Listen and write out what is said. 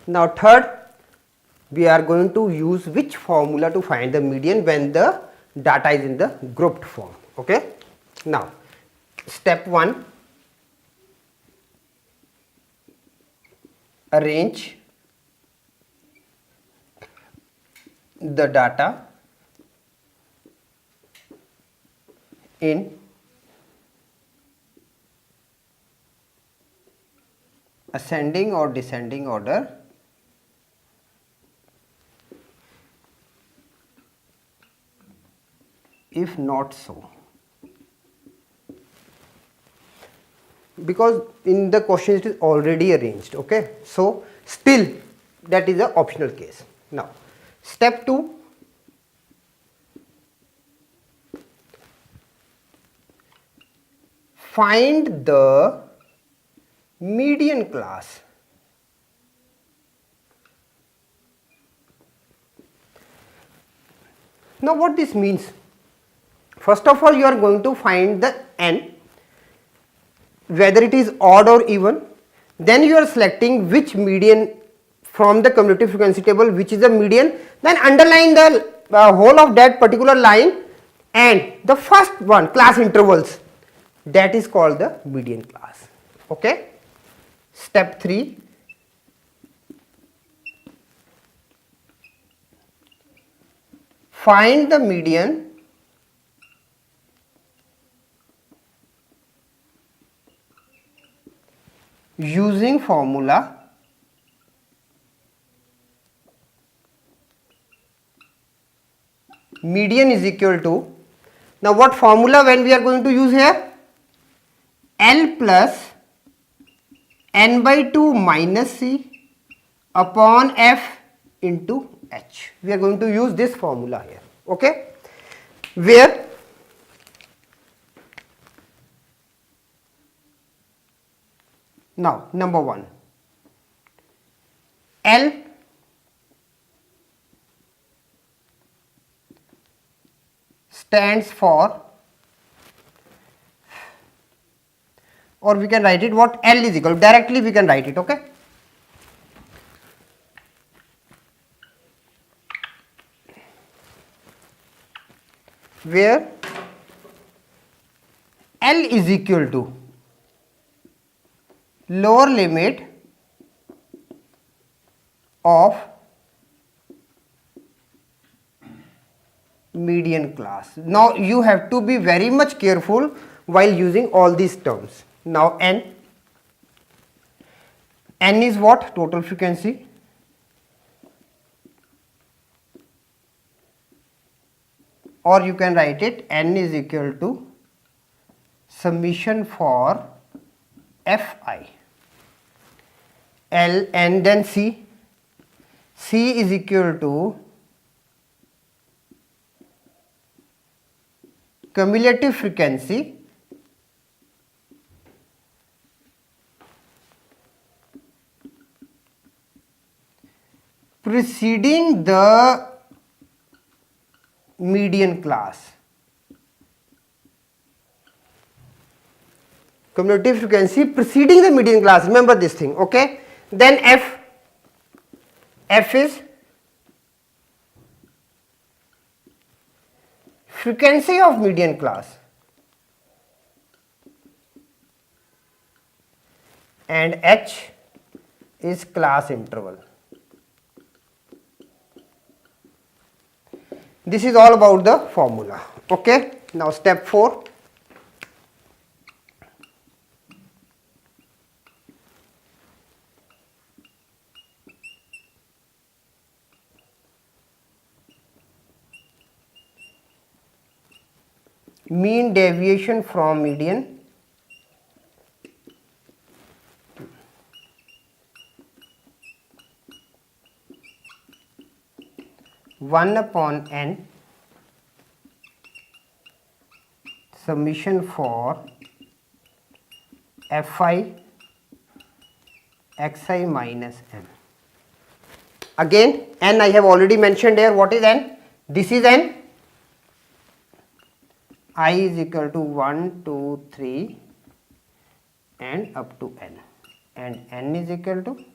Now third, we are going to use which formula to find the median when the data is in the grouped form. Okay. Now step 1, arrange the data in ascending or descending order if not so, because in the question it is already arranged. Okay, so still that is a optional case. Now step 2, find the median class. Now what this means? First of all, you are going to find the n, whether it is odd or even. Then you are selecting which median from the cumulative frequency table, which is the median. Then underline the whole of that particular line, and the first one, class intervals, that is called the median class. Okay. Step 3, find the median using formula median is equal to, now what formula when we are going to use here? L plus n by 2 minus c upon f into h. We are going to use this formula here. Okay, where now number 1, L stands for, or we can write it what L is equal, directly we can write it. Okay, where L is equal to lower limit of median class. Now you have to be very much careful while using all these terms. Now n is what? Total frequency. Or you can write it n is equal to summation for fi. L, and then C is equal to cumulative frequency preceding the median class. Cumulative frequency preceding the median class, remember this thing. Okay, then f is frequency of median class, and h is class interval. This is all about the formula. Okay, now step 4, mean deviation from median (1 upon n) summation for fi xi minus n. Again n I have already mentioned here. What is n? This is n. I is equal to 1, 2, 3 and up to n, and n is equal to